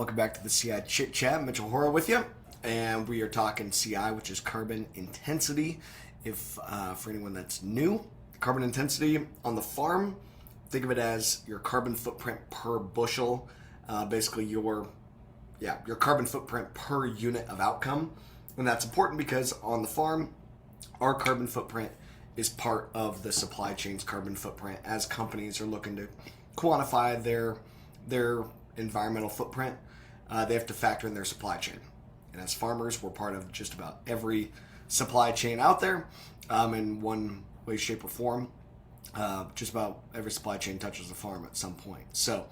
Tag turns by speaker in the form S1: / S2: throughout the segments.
S1: Welcome back to the CI Chit Chat. Mitchell Hora with you, and we are talking CI, which is carbon intensity. If for anyone that's new, carbon intensity on the farm, think of it as your carbon footprint per bushel. Basically, your carbon footprint per unit of outcome, and that's important because on the farm, our carbon footprint is part of the supply chain's carbon footprint. As companies are looking to quantify their environmental footprint, they have to factor in their supply chain. And as farmers, we're part of just about every supply chain out there in one way, shape, or form. Just about every supply chain touches the farm at some point. So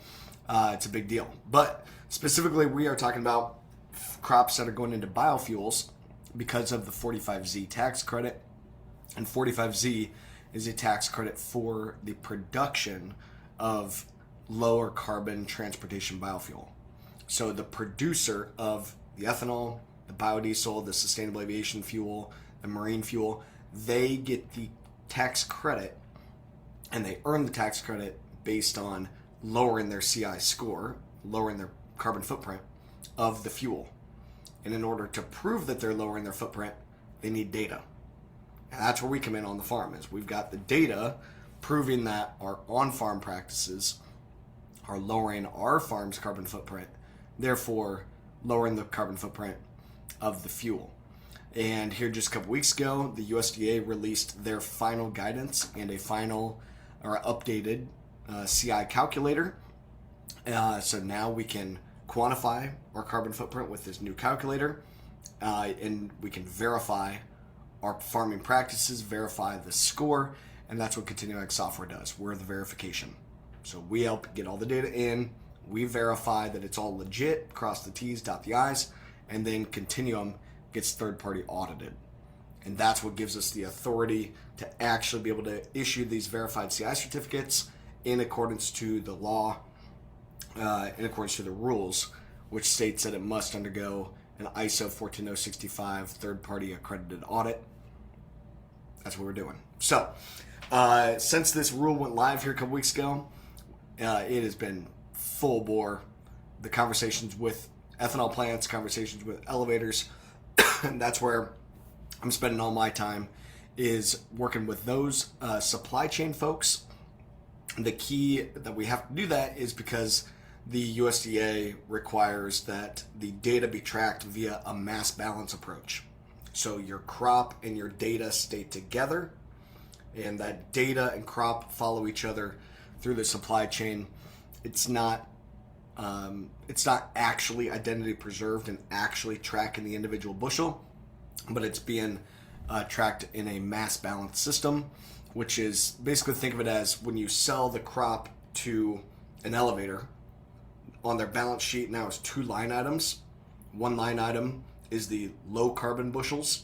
S1: it's a big deal. But specifically, we are talking about crops that are going into biofuels because of the 45Z tax credit. And 45Z is a tax credit for the production of lower carbon transportation biofuel. So the producer of the ethanol, the biodiesel, the sustainable aviation fuel, the marine fuel, they get the tax credit, and they earn the tax credit based on lowering their CI score, lowering their carbon footprint of the fuel. And in order to prove that they're lowering their footprint, they need data. And that's where we come in on the farm, is we've got the data proving that our on-farm practices are lowering our farm's carbon footprint, therefore lowering the carbon footprint of the fuel. And here just a couple weeks ago, the USDA released their final guidance and a final or updated CI calculator. So now we can quantify our carbon footprint with this new calculator, and we can verify our farming practices, verify the score, and that's what Continuum software does. We're the verification. So we help get all the data in, we verify that it's all legit, cross the T's, dot the I's, and then Continuum gets third-party audited. And that's what gives us the authority to actually be able to issue these verified CI certificates in accordance to the law, in accordance to the rules, which states that it must undergo an ISO 14065 third-party accredited audit. That's what we're doing. So, since this rule went live here a couple weeks ago, it has been full bore. The conversations with ethanol plants, conversations with elevators, and that's where I'm spending all my time, is working with those supply chain folks. The key that we have to do that is because the USDA requires that the data be tracked via a mass balance approach. So your crop and your data stay together, and that data and crop follow each other through the supply chain. It's not actually identity preserved and actually tracking the individual bushel, but it's being tracked in a mass balance system, which is basically, think of it as when you sell the crop to an elevator, on their balance sheet now is two line items. One line item is the low carbon bushels,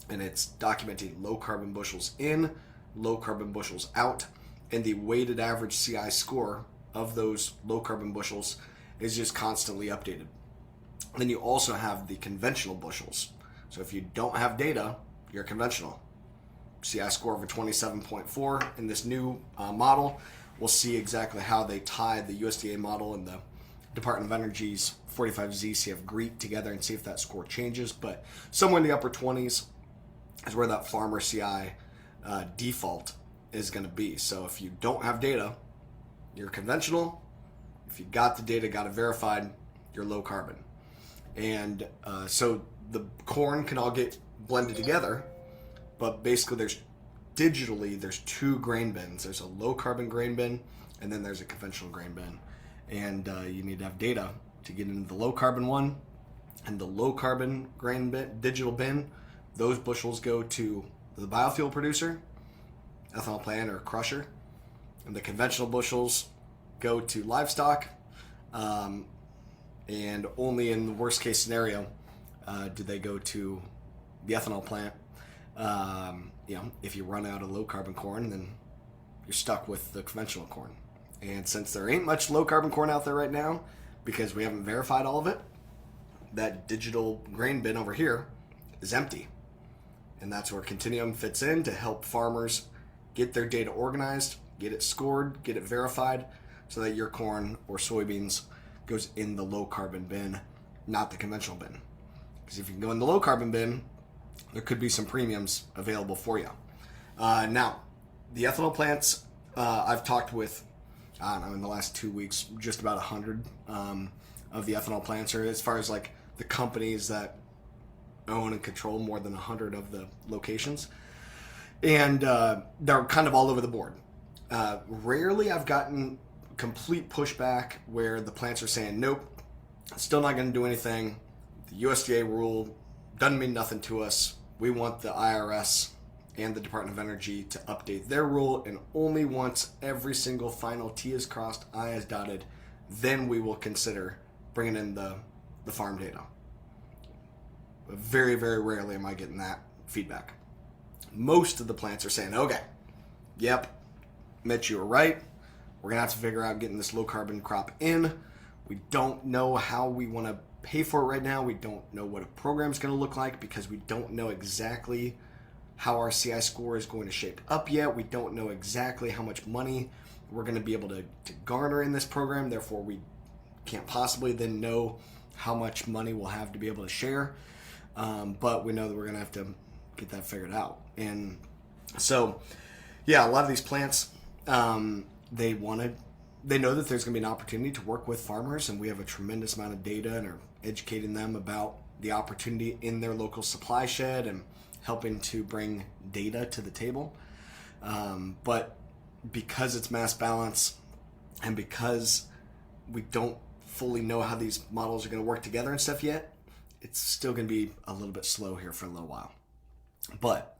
S1: and it's documenting low carbon bushels in, low carbon bushels out, and the weighted average CI score of those low carbon bushels is just constantly updated. Then you also have the conventional bushels. So if you don't have data, you're conventional. CI score over 27.4 in this new model. We'll see exactly how they tie the USDA model and the Department of Energy's 45Z CF GREET together and see if that score changes. But somewhere in the upper 20s is where that farmer CI default is going to be. So if you don't have data, you're conventional. If you got the data, got it verified, you're low carbon. And so the corn can all get blended together, but basically there's two grain bins. There's a low carbon grain bin, and then there's a conventional grain bin. And you need to have data to get into the low carbon one. And the low carbon grain bin, digital bin, those bushels go to the biofuel producer, ethanol plant or crusher, and the conventional bushels go to livestock. And only in the worst case scenario do they go to the ethanol plant. If you run out of low carbon corn, then you're stuck with the conventional corn. And since there ain't much low carbon corn out there right now, because we haven't verified all of it, that digital grain bin over here is empty. And that's where Continuum fits in to help farmers get their data organized, get it scored, get it verified, so that your corn or soybeans goes in the low carbon bin, not the conventional bin. Because if you can go in the low carbon bin, there could be some premiums available for you. Now, the ethanol plants, I've talked with, I don't know, in the last 2 weeks, just about 100 of the ethanol plants, or as far as like the companies that own and control more than 100 of the locations. And they're kind of all over the board. Rarely I've gotten complete pushback where the plants are saying, nope, still not going to do anything. The USDA rule doesn't mean nothing to us. We want the IRS and the Department of Energy to update their rule, and only once every single final T is crossed, I is dotted, then we will consider bringing in the farm data. But very, very rarely am I getting that feedback. Most of the plants are saying, okay, yep, Mitch, you were right. We're going to have to figure out getting this low carbon crop in. We don't know how we want to pay for it right now. We don't know what a program is going to look like because we don't know exactly how our CI score is going to shape up yet. We don't know exactly how much money we're going to be able to garner in this program. Therefore, we can't possibly then know how much money we'll have to be able to share. But we know that we're going to have to get that figured out. And so, yeah, a lot of these plants, they know that there's going to be an opportunity to work with farmers, and we have a tremendous amount of data and are educating them about the opportunity in their local supply shed and helping to bring data to the table. But because it's mass balance and because we don't fully know how these models are going to work together and stuff yet, it's still going to be a little bit slow here for a little while. But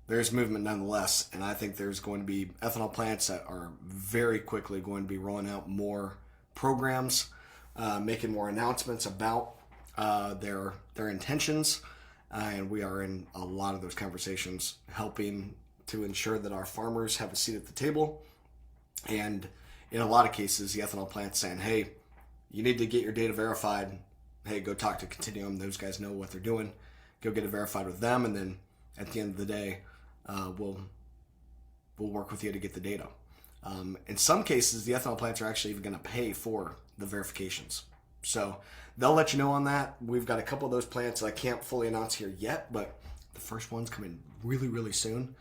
S1: there's movement nonetheless, and I think there's going to be ethanol plants that are very quickly going to be rolling out more programs, making more announcements about their intentions, and we are in a lot of those conversations, helping to ensure that our farmers have a seat at the table. And in a lot of cases, the ethanol plant's saying, hey, you need to get your data verified. Hey, go talk to Continuum. Those guys know what they're doing. Go get it verified with them, and then at the end of the day, we'll work with you to get the data. In some cases, the ethanol plants are actually even going to pay for the verifications. So they'll let you know on that. We've got a couple of those plants that I can't fully announce here yet, but the first one's coming really, really soon.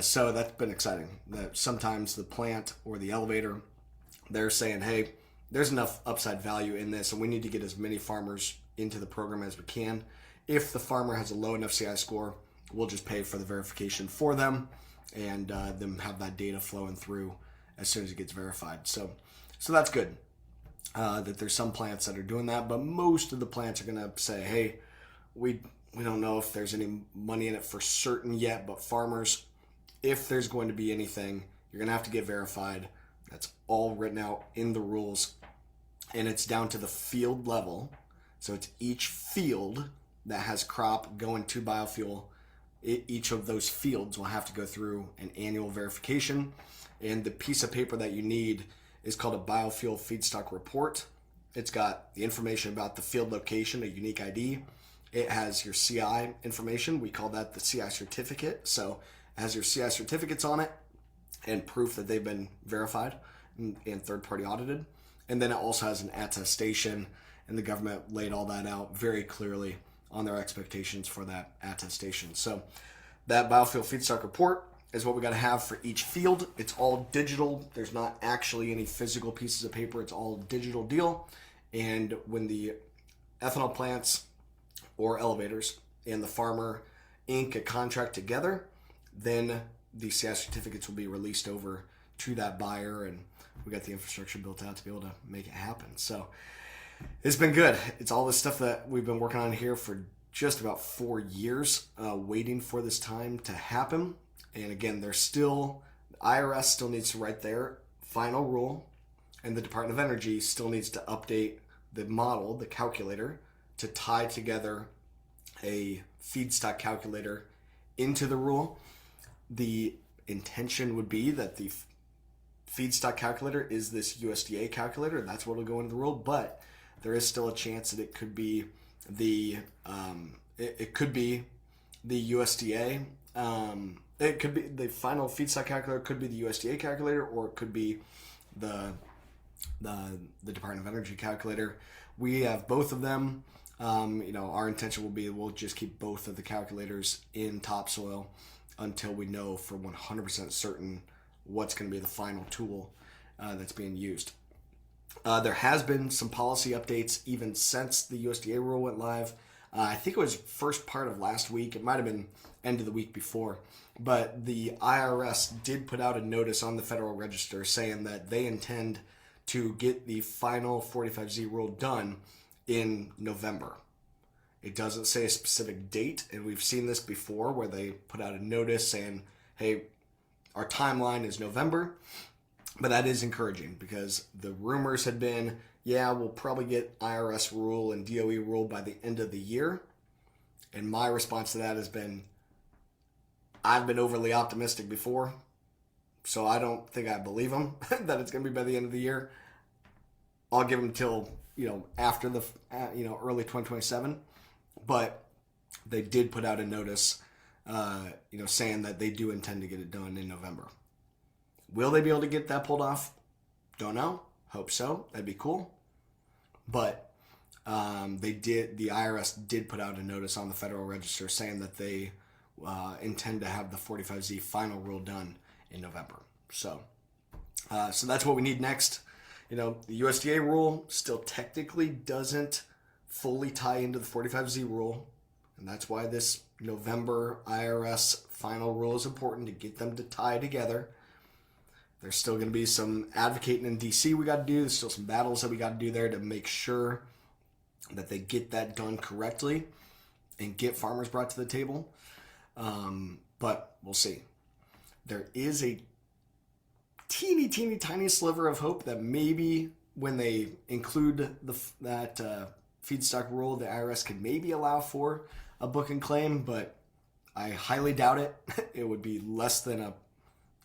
S1: So that's been exciting. That sometimes the plant or the elevator, they're saying, hey, there's enough upside value in this, and we need to get as many farmers into the program as we can. If the farmer has a low enough CI score, we'll just pay for the verification for them and them have that data flowing through as soon as it gets verified. So that's good that there's some plants that are doing that, but most of the plants are going to say, hey, we don't know if there's any money in it for certain yet, but farmers, if there's going to be anything, you're going to have to get verified. That's all written out in the rules, and it's down to the field level. So it's each field that has crop going to biofuel. Each of those fields will have to go through an annual verification, and the piece of paper that you need is called a biofuel feedstock report. It's got the information about the field location, a unique ID. It has your CI information. We call that the CI certificate. So it has your CI certificates on it and proof that they've been verified and third-party audited. And then it also has an attestation, and the government laid all that out very clearly on their expectations for that attestation. So that biofuel feedstock report is what we got to have for each field. It's all digital. There's not actually any physical pieces of paper. It's all digital deal. And when the ethanol plants or elevators and the farmer ink a contract together, then the CI certificates will be released over to that buyer, and we got the infrastructure built out to be able to make it happen. So it's been good. It's all this stuff that we've been working on here for just about 4 years, waiting for this time to happen. And again, the IRS still needs to write their final rule, and the Department of Energy still needs to update the model, the calculator, to tie together a feedstock calculator into the rule. The intention would be that the feedstock calculator is this USDA calculator, and that's what will go into the rule, but there is still a chance that it could be the USDA. It could be the final feedstock calculator, could be the USDA calculator, or it could be the the Department of Energy calculator. We have both of them. Our intention will be we'll just keep both of the calculators in topsoil until we know for 100% certain what's going to be the final tool that's being used. There has been some policy updates even since the USDA rule went live. I think it was first part of last week. It might have been end of the week before. But the IRS did put out a notice on the Federal Register saying that they intend to get the final 45Z rule done in November. It doesn't say a specific date, and we've seen this before where they put out a notice saying, hey, our timeline is November. But that is encouraging because the rumors had been, yeah, we'll probably get IRS rule and DOE rule by the end of the year. And my response to that has been, I've been overly optimistic before, so I don't think I believe them that it's going to be by the end of the year. I'll give them till, after the, early 2027. But they did put out a notice, saying that they do intend to get it done in November. Will they be able to get that pulled off? Don't know. Hope so. That'd be cool. But the IRS did put out a notice on the Federal Register saying that they intend to have the 45Z final rule done in November. So that's what we need next. The USDA rule still technically doesn't fully tie into the 45Z rule. And that's why this November IRS final rule is important, to get them to tie together. There's still going to be some advocating in D.C. we got to do. There's still some battles that we got to do there to make sure that they get that done correctly and get farmers brought to the table. But we'll see. There is a teeny, teeny, tiny sliver of hope that maybe when they include that feedstock rule, the IRS could maybe allow for a book and claim, but I highly doubt it. It would be less than a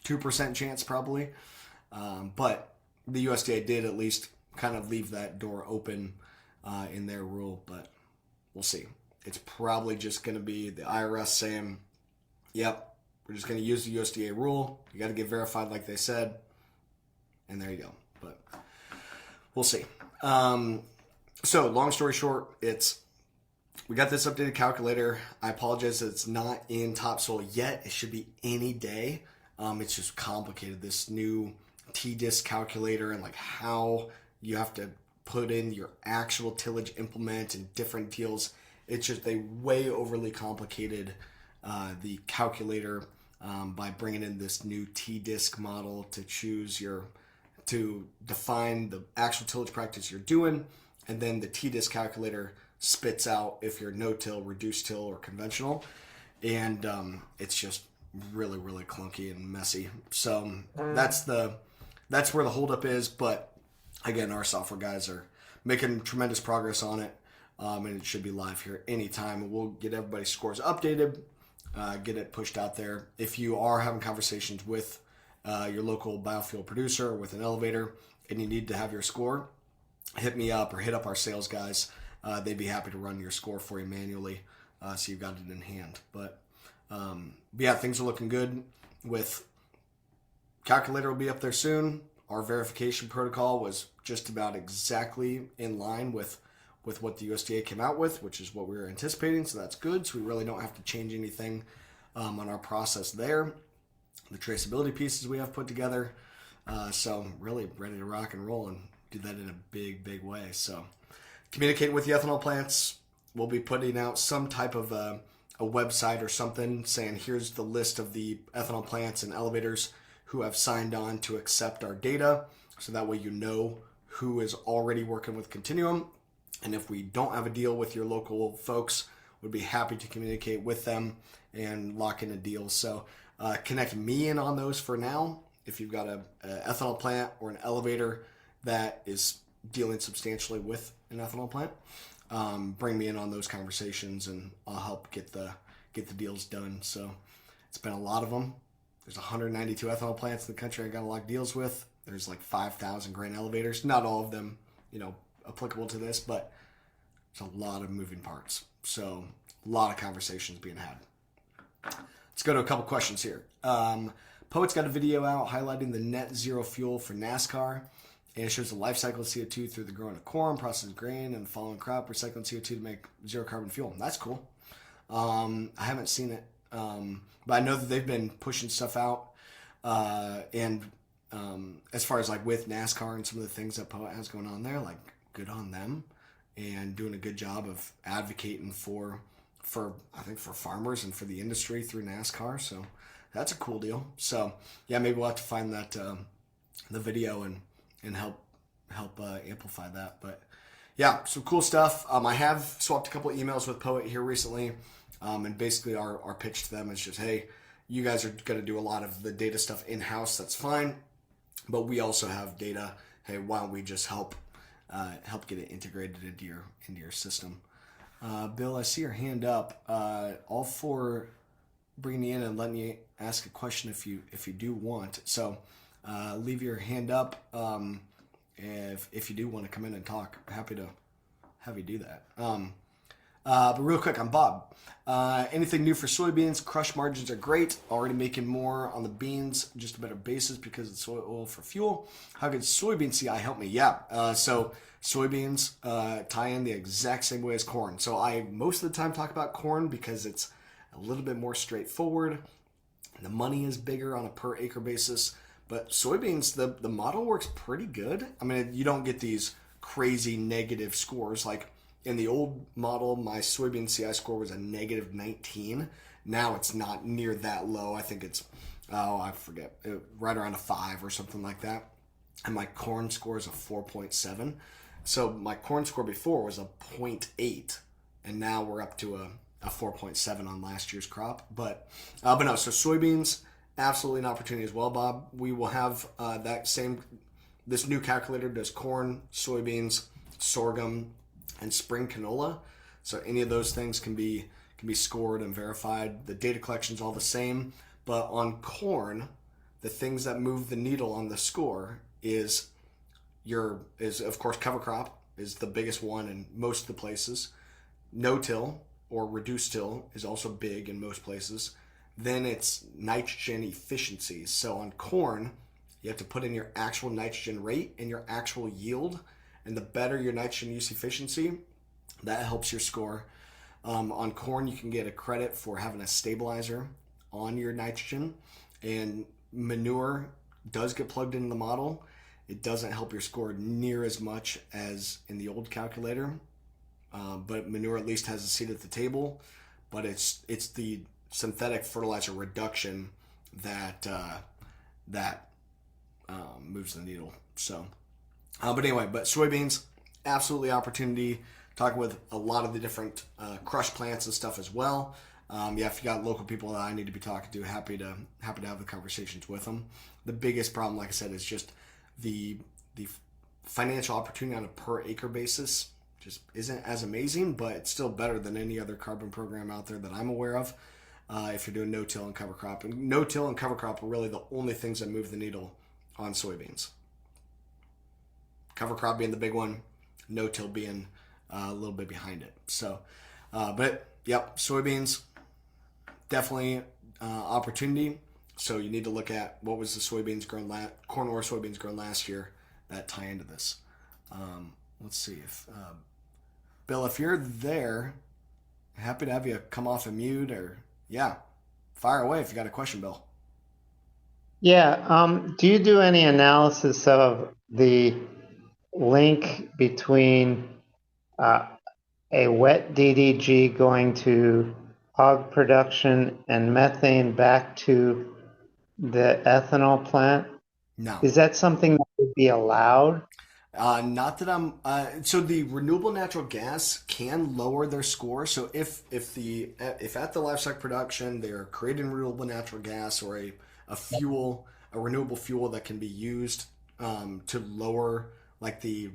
S1: 2% chance probably. But the USDA did at least kind of leave that door open in their rule, but we'll see. It's probably just going to be the IRS saying, yep, we're just going to use the USDA rule. You got to get verified like they said. And there you go. But we'll see. So long story short, we got this updated calculator. I apologize that it's not in topsoil yet. It should be any day. It's just complicated, this new T-disc calculator and like how you have to put in your actual tillage implement and different deals. It's just they way overly complicated the calculator by bringing in this new T-disc model to define the actual tillage practice you're doing, and then the T-disc calculator spits out if you're no-till, reduced-till, or conventional, and it's just really, really clunky and messy. So that's where the holdup is. But again, our software guys are making tremendous progress on it, and it should be live here anytime. We'll get everybody's scores updated, get it pushed out there. If you are having conversations with your local biofuel producer or with an elevator and you need to have your score, hit me up or hit up our sales guys. They'd be happy to run your score for you manually, so you've got it in hand. But yeah, things are looking good. With calculator will be up there soon. Our verification protocol was just about exactly in line with what the USDA came out with, which is what we were anticipating. So that's good. So we really don't have to change anything on our process there. The traceability pieces we have put together. So really ready to rock and roll and do that in a big, big way. So communicating with the ethanol plants, we'll be putting out some type of a website or something saying here's the list of the ethanol plants and elevators who have signed on to accept our data. So that way you know who is already working with Continuum. And if we don't have a deal with your local folks, we'd be happy to communicate with them and lock in a deal. So connect me in on those for now. If you've got an ethanol plant or an elevator that is dealing substantially with an ethanol plant, bring me in on those conversations and I'll help get the deals done. So it's been a lot of them. There's 192 ethanol plants in the country I got a lot of deals with. There's like 5,000 grain elevators. Not all of them, applicable to this, but there's a lot of moving parts. So a lot of conversations being had. Let's go to a couple questions here. Poet's got a video out highlighting the net zero fuel for NASCAR And it shows the life cycle of CO2 through the growing of corn, processed grain, and the following crop, recycling CO2 to make zero carbon fuel. That's cool. I haven't seen it, but I know that they've been pushing stuff out. And as far as like with NASCAR and some of the things that Poet has going on there, like good on them and doing a good job of advocating for I think for farmers and for the industry through NASCAR. So that's a cool deal. So yeah, maybe we'll have to find that the video and help amplify that. But yeah, some cool stuff. I have swapped a couple of emails with Poet here recently, and basically our pitch to them is just, hey, you guys are going to do a lot of the data stuff in house. That's fine, but we also have data. Hey, why don't we just help get it integrated into your system? Bill, I see your hand up. All for bringing you in and letting you ask a question if you do want. So leave your hand up if you do want to come in and talk. Happy to have you do that. But real quick, I'm Bob. Anything new for soybeans? Crush margins are great. Already making more on the beans, just a better basis because it's soy oil for fuel. How could soybean CI help me? Yeah. So soybeans tie in the exact same way as corn. So I most of the time talk about corn because it's a little bit more straightforward. The money is bigger on a per acre basis. But soybeans, the model works pretty good. I mean, you don't get these crazy negative scores. Like in the old model, my soybean CI score was a negative 19. Now it's not near that low. I think it's, I forget, right around a 5 or something like that. And my corn score is a 4.7. So my corn score before was a 0.8. And now we're up to a 4.7 on last year's crop. But no, so soybeans, absolutely an opportunity as well, Bob. We will have this new calculator does corn, soybeans, sorghum, and spring canola. So any of those things can be scored and verified. The data collection is all the same, but on corn, the things that move the needle on the score is of course cover crop is the biggest one in most of the places. No-till or reduced till is also big in most places. Then it's nitrogen efficiency. So on corn, you have to put in your actual nitrogen rate and your actual yield. And the better your nitrogen use efficiency, that helps your score. On corn, you can get a credit for having a stabilizer on your nitrogen. And manure does get plugged into the model. It doesn't help your score near as much as in the old calculator. But manure at least has a seat at the table. But it's the synthetic fertilizer reduction that moves the needle. So, but anyway, soybeans, absolutely opportunity. Talking with a lot of the different crush plants and stuff as well. If you got local people that I need to be talking to, happy to have the conversations with them. The biggest problem, like I said, is just the financial opportunity on a per acre basis just isn't as amazing, but it's still better than any other carbon program out there that I'm aware of. If you're doing no-till and cover crop. And no-till and cover crop are really the only things that move the needle on soybeans. Cover crop being the big one, no-till being a little bit behind it. So, but yep, soybeans, definitely opportunity. So you need to look at what was the soybeans grown corn or soybeans grown last year that tie into this. Let's see if, Bill, if you're there, happy to have you come off of mute or, yeah, fire away if you got a question, Bill.
S2: Yeah. Do you do any analysis of the link between a wet DDG going to hog production and methane back to the ethanol plant?
S1: No.
S2: Is that something that would be allowed?
S1: Not that I'm. So the renewable natural gas can lower their score. So if at the livestock production they're creating renewable natural gas or a renewable fuel that can be used to lower like the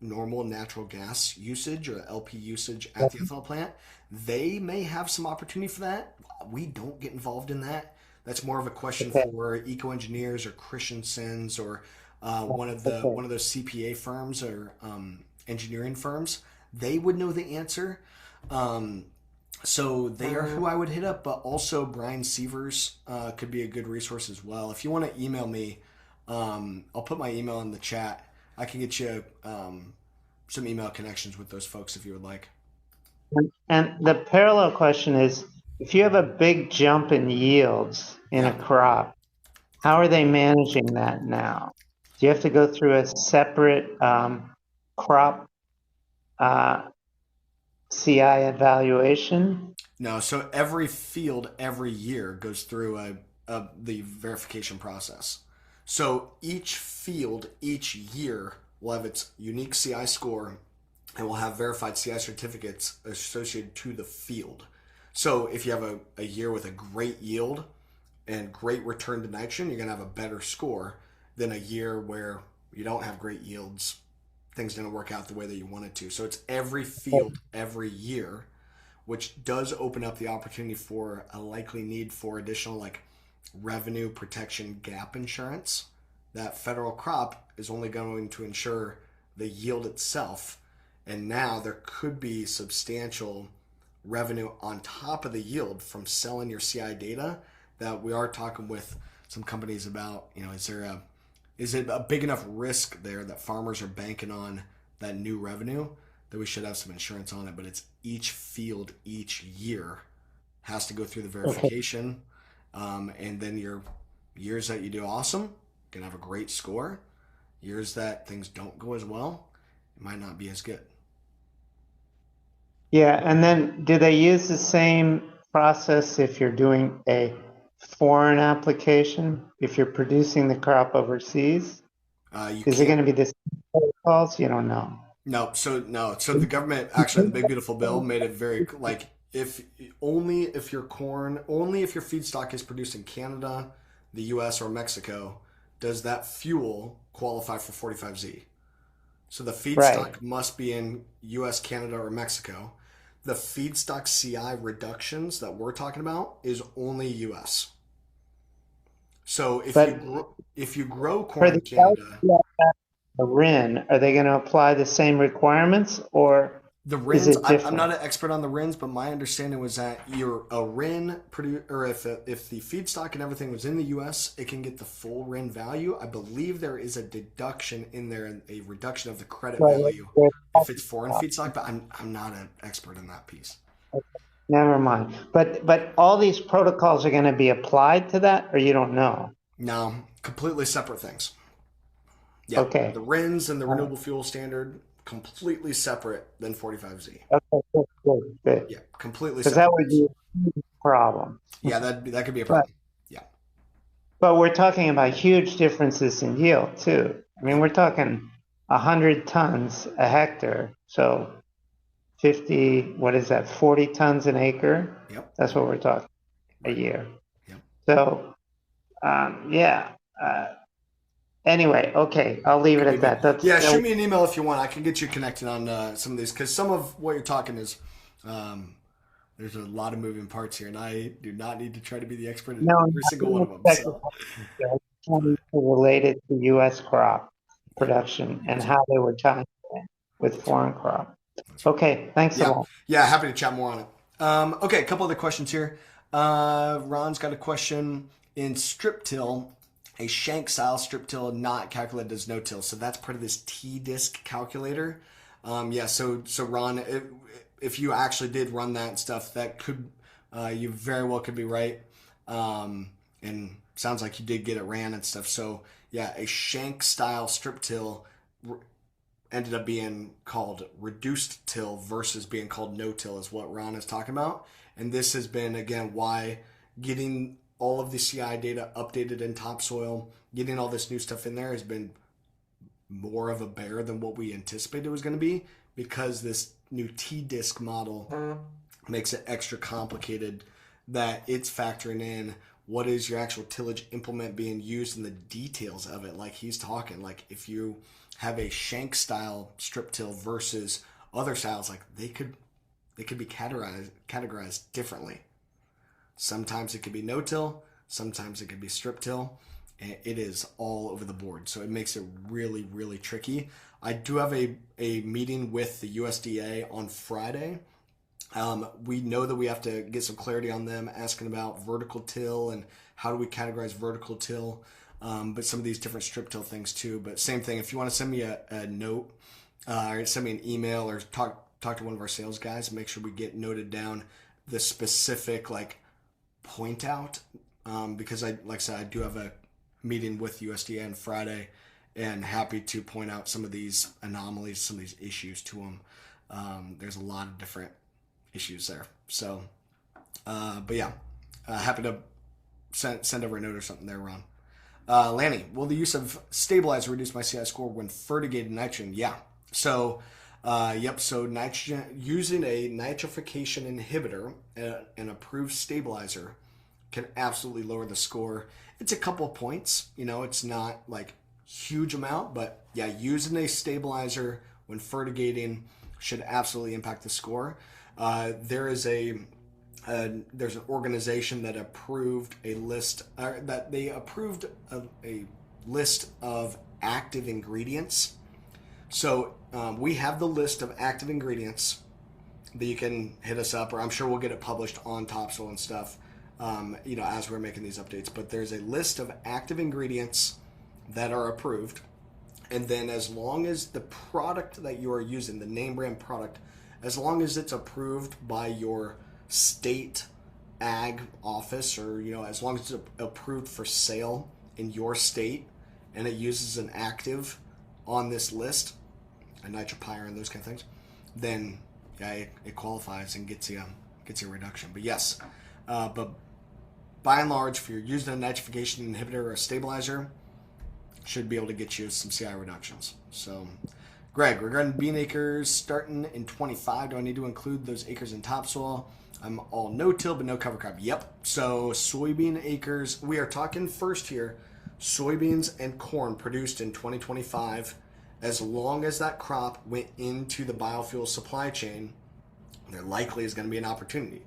S1: normal natural gas usage or LP usage at the ethanol plant, they may have some opportunity for that. We don't get involved in that. That's more of a question for eco engineers or Christensen's or one of those CPA firms or engineering firms. They would know the answer. So they are who I would hit up, but also Brian Sievers could be a good resource as well. If you want to email me, I'll put my email in the chat. I can get you some email connections with those folks if you would like.
S2: And the parallel question is, if you have a big jump in yields in a
S1: Yeah.
S2: crop, how are they managing that now? Do you have to go through a separate crop CI evaluation?
S1: No, so every field every year goes through the verification process. So each field each year will have its unique CI score and will have verified CI certificates associated to the field. So if you have a year with a great yield and great return to nitrogen, you're going to have a better score than a year where you don't have great yields. Things didn't work out the way that you wanted to. So it's every field every year, which does open up the opportunity for a likely need for additional like revenue protection gap insurance. That federal crop is only going to insure the yield itself, and now there could be substantial revenue on top of the yield from selling your CI data that we are talking with some companies about. Is it a big enough risk there that farmers are banking on that new revenue that we should have some insurance on it? But it's each field each year has to go through the
S2: Okay.
S1: verification, and then your years that you do awesome can have a great score. Years that things don't go as well, it might not be as good.
S2: Yeah, and then do they use the same process if you're doing a foreign application, if you're producing the crop overseas?
S1: You
S2: Is it
S1: can't.
S2: going to be the same protocols? You don't know.
S1: No, so no, so the government actually in the big beautiful bill made it very like if only if your corn, only if your feedstock is produced in Canada, the U.S. or Mexico, does that fuel qualify for 45Z. So the
S2: Right.
S1: feedstock must be in U.S., Canada, or Mexico. The feedstock CI reductions that we're talking about is only U.S. So
S2: But
S1: if you grow
S2: for
S1: corn
S2: the
S1: in Canada,
S2: RIN, are they going to apply the same requirements or
S1: the
S2: is
S1: RINs,
S2: it
S1: I'm not
S2: different?
S1: an expert on the RINs, but my understanding was that you're a RIN or if the feedstock and everything was in the U.S., it can get the full RIN value. I believe there is a deduction in there, a reduction of the credit
S2: Well,
S1: value if it's foreign feedstock, but I'm not an expert in that piece.
S2: never mind. But all these protocols are going to be applied to that, or you don't know?
S1: No, completely separate things. Yeah,
S2: Okay.
S1: the RINs and the
S2: Uh,
S1: renewable fuel standard completely separate than 45Z.
S2: Okay. Good. Good. Good.
S1: Yeah, completely
S2: Because that
S1: separate
S2: would
S1: things.
S2: be a huge problem.
S1: Yeah, that could be a
S2: But
S1: problem. Yeah.
S2: but we're talking about huge differences in yield too. I mean,
S1: Yep.
S2: we're talking 100 tons a hectare. So 50, what is that? 40 tons an acre.
S1: Yep.
S2: That's what we're talking a
S1: Right.
S2: year.
S1: Yep.
S2: So yeah. Anyway, okay, I'll leave it
S1: Could be
S2: at
S1: big.
S2: that. That's
S1: Yeah, shoot me an email if you want. I can get you connected on some of these because some of what you're talking is um, there's a lot of moving parts here, and I do not need to try to be the expert in
S2: no,
S1: every single one
S2: not
S1: of them. So,
S2: technical. I just wanted
S1: but
S2: to relate it to U.S. crop
S1: yeah,
S2: production and
S1: that's
S2: how they were tying it in with
S1: that's right.
S2: foreign crop.
S1: That's right.
S2: Okay, thanks a
S1: Yeah,
S2: lot.
S1: yeah. Happy to chat more on it. Okay, a couple other questions here. Ron's got a question in strip till. A shank style strip till not calculated as no till, so that's part of this T disc calculator. Yeah, so Ron, if you actually did run that stuff, that could you very well could be right, and sounds like you did get it ran and stuff. So yeah, a shank style strip till ended up being called reduced till versus being called no till is what Ron is talking about. And this has been again why getting all of the CI data updated in topsoil, getting all this new stuff in there has been more of a bear than what we anticipated it was going to be because this new T disc model makes it extra complicated that it's factoring in what is your actual tillage implement being used in the details of it. Like he's talking, like if you have a shank style strip till versus other styles, like they could be categorized differently. Sometimes it could be no till, sometimes it could be strip till. And it is all over the board. So it makes it really, really tricky. I do have a meeting with the USDA on Friday. We know that we have to get some clarity on them asking about vertical till and how do we categorize vertical till. but some of these different strip till things too. But same thing, if you want to send me a note or send me an email or talk to one of our sales guys, make sure we get noted down the specific like point out, because like I said, I do have a meeting with USDA on Friday, and happy to point out some of these anomalies, some of these issues to them. There's a lot of different issues there. So, but yeah, happy to send over a note or something there, Ron. Lanny, will the use of stabilizer reduce my CI score when fertigated nitrogen? Yeah. So, yep. So nitrogen, using a nitrification inhibitor, an approved stabilizer, can absolutely lower the score. It's a couple of points. It's not like huge amount, but yeah, using a stabilizer when fertigating should absolutely impact the score. There's an organization that approved a list, that they approved a list of active ingredients. So we have the list of active ingredients that you can hit us up, or I'm sure we'll get it published on Topsoil and stuff, as we're making these updates. But there's a list of active ingredients that are approved. And then as long as the product that you are using, the name brand product, as long as it's approved by your state ag office, or as long as it's approved for sale in your state and it uses an active on this list, a nitropyr and those kind of things, then yeah, it qualifies and gets you a reduction. But yes, but by and large, if you're using a nitrification inhibitor or a stabilizer, should be able to get you some CI reductions. So, Greg, regarding bean acres starting in 25, do I need to include those acres in topsoil? I'm all no-till but no cover crop. Yep. So soybean acres, we are talking first here, soybeans and corn produced in 2025. As long as that crop went into the biofuel supply chain, there likely is going to be an opportunity.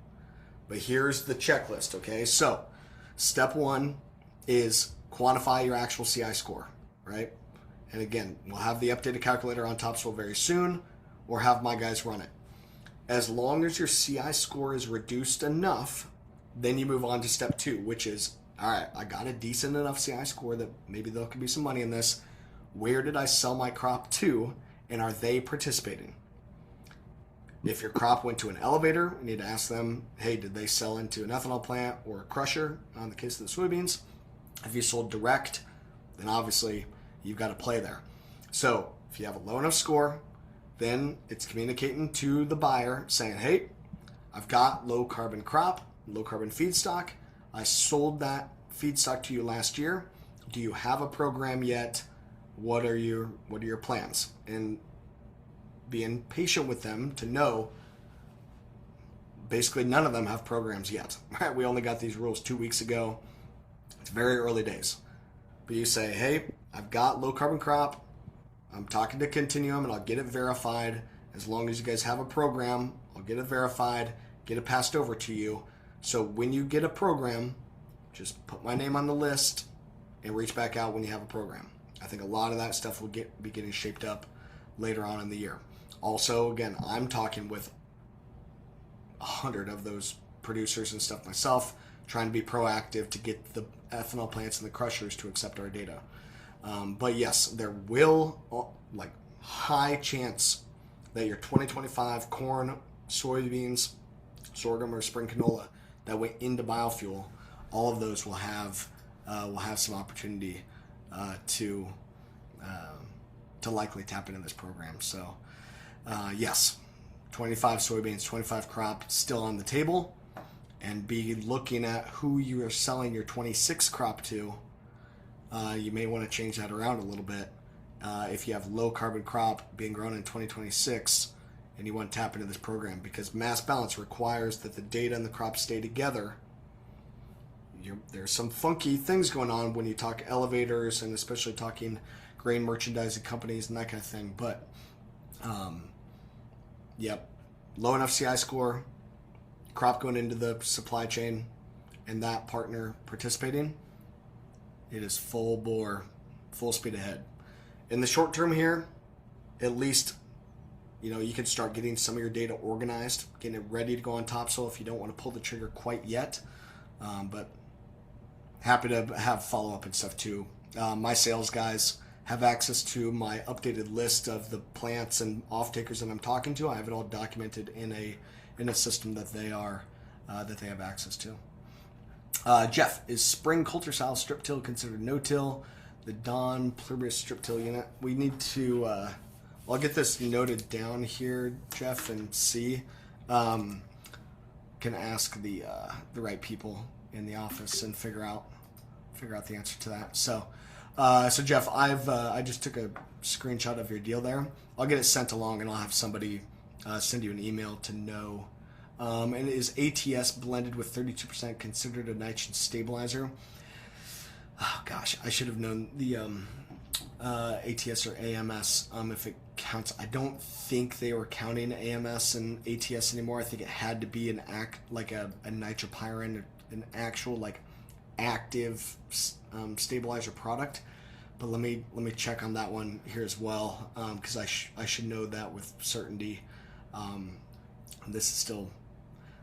S1: But here's the checklist, okay? So step one is quantify your actual CI score, right? And again, we'll have the updated calculator on Topsoil very soon, or have my guys run it. As long as your CI score is reduced enough, then you move on to step two, which is, all right, I got a decent enough CI score that maybe there could be some money in this. Where did I sell my crop to, and are they participating? If your crop went to an elevator, you need to ask them, hey, did they sell into an ethanol plant or a crusher, in the case of the soybeans? If you sold direct, then obviously you've got to play there. So if you have a low enough score, then it's communicating to the buyer saying, hey, I've got low carbon crop, low carbon feedstock. I sold that feedstock to you last year. Do you have a program yet? What are your plans? And being patient with them to know basically none of them have programs yet. Right? We only got these rules 2 weeks ago. It's very early days. But you say, hey, I've got low carbon crop. I'm talking to Continuum and I'll get it verified. As long as you guys have a program, I'll get it verified, get it passed over to you. So when you get a program, just put my name on the list and reach back out when you have a program. I think a lot of that stuff will be getting shaped up later on in the year. Also, again, I'm talking with 100 of those producers and stuff myself, trying to be proactive to get the ethanol plants and the crushers to accept our data. But yes, there will, high chance that your 2025 corn, soybeans, sorghum, or spring canola that went into biofuel, all of those will have some opportunity to likely tap into this program. So yes, 25 soybeans, 25 crop still on the table, and be looking at who you are selling your 26 crop to. You may want to change that around a little bit. If you have low carbon crop being grown in 2026 and you want to tap into this program, because mass balance requires that the data and the crop stay together. There's some funky things going on when you talk elevators and especially talking grain merchandising companies and that kind of thing. But, yep, low enough CI score, crop going into the supply chain, and that partner participating, it is full bore, full speed ahead. In the short term here, at least, you can start getting some of your data organized, getting it ready to go on Topsoil if you don't want to pull the trigger quite yet. But happy to have follow-up and stuff too My sales guys have access to my updated list of the plants and off-takers that I'm talking to. I have it all documented in a system that they have access to. Jeff, is spring coulter style strip till considered no-till? The Don Pluribus strip till unit. We need to. I'll get this noted down here, Jeff, and see. Can ask the right people in the office and figure out the answer to that. So Jeff, I just took a screenshot of your deal there. I'll get it sent along, and I'll have somebody send you an email to know. And is ATS blended with 32% considered a nitrogen stabilizer? Oh gosh, I should have known the ATS or AMS if it counts. I don't think they were counting AMS and ATS anymore. I think it had to be a nitropyrin, an actual like active stabilizer product. But let me check on that one here as well, because I should know that with certainty. This is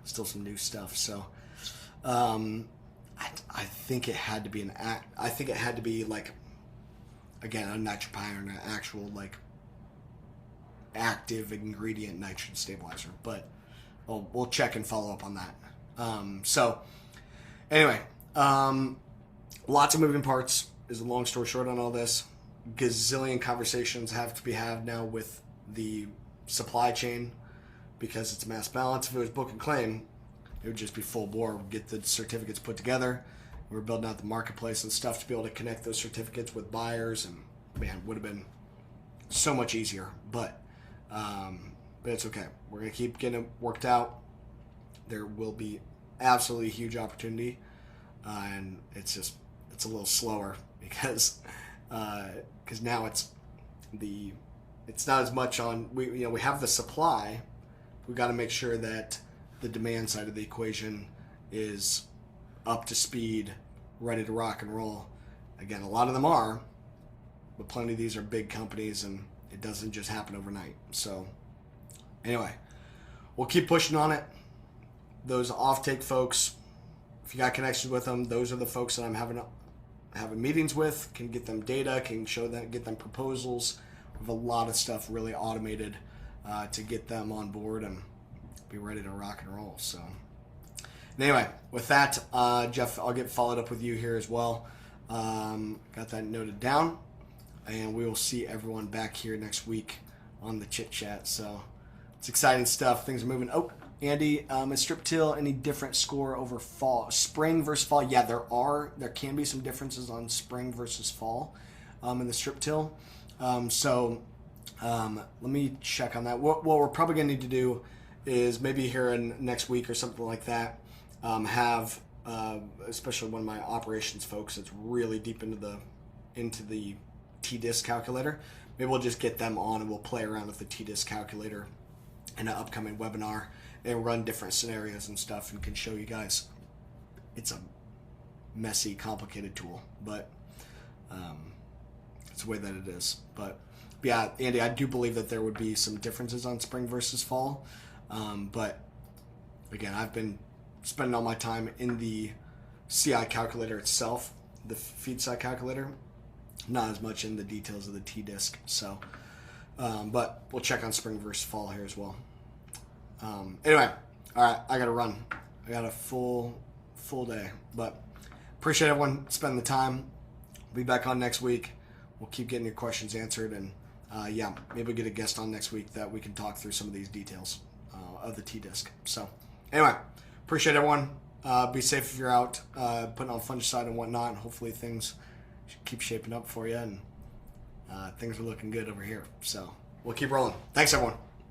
S1: still some new stuff, so I think it had to be I think it had to be like, again, a nitropyrin, an actual like active ingredient nitrogen stabilizer. But we'll check and follow up on that. So anyway, lots of moving parts is the long story short on all this. Gazillion conversations have to be had now with the supply chain, because it's a mass balance. If it was book and claim, it would just be full bore. We'd get the certificates put together. We're building out the marketplace and stuff to be able to connect those certificates with buyers, and man, it would have been so much easier. But it's okay. We're gonna keep getting it worked out. There will be absolutely huge opportunity, and it's a little slower because now it's not as much on we have the supply. We've got to make sure that the demand side of the equation is up to speed, ready to rock and roll. Again, a lot of them are, but plenty of these are big companies, and it doesn't just happen overnight. So anyway, we'll keep pushing on it. Those offtake folks, if you got connections with them, those are the folks that I'm having meetings with, can get them data, can show them, get them proposals. We have a lot of stuff really automated to get them on board and be ready to rock and roll. So anyway, with that, Jeff, I'll get followed up with you here as well. Got that noted down, and we will see everyone back here next week on the Chit Chat. So it's exciting stuff. Things are moving. Oh, Andy, is strip till any different score over spring versus fall? Yeah, there can be some differences on spring versus fall in the strip till. Let me check on that. What we're probably going to need to do is maybe here in next week or something like that, have especially one of my operations folks that's really deep into the T-Disc calculator. Maybe we'll just get them on and we'll play around with the T-Disc calculator in an upcoming webinar and run different scenarios and stuff, and can show you guys. It's a messy, complicated tool, but it's the way that it is. But yeah, Andy, I do believe that there would be some differences on spring versus fall. But again, I've been spending all my time in the CI calculator itself, the feed side calculator, not as much in the details of the T-Disc. So, but we'll check on spring versus fall here as well. Anyway, all right, I got to run. I got a full day, but appreciate everyone spending the time. We'll be back on next week. We'll keep getting your questions answered, and maybe we'll get a guest on next week that we can talk through some of these details of the T-Disc. So anyway, appreciate everyone. Be safe if you're out putting on fungicide and whatnot, and hopefully things keep shaping up for you, and things are looking good over here. So we'll keep rolling. Thanks, everyone.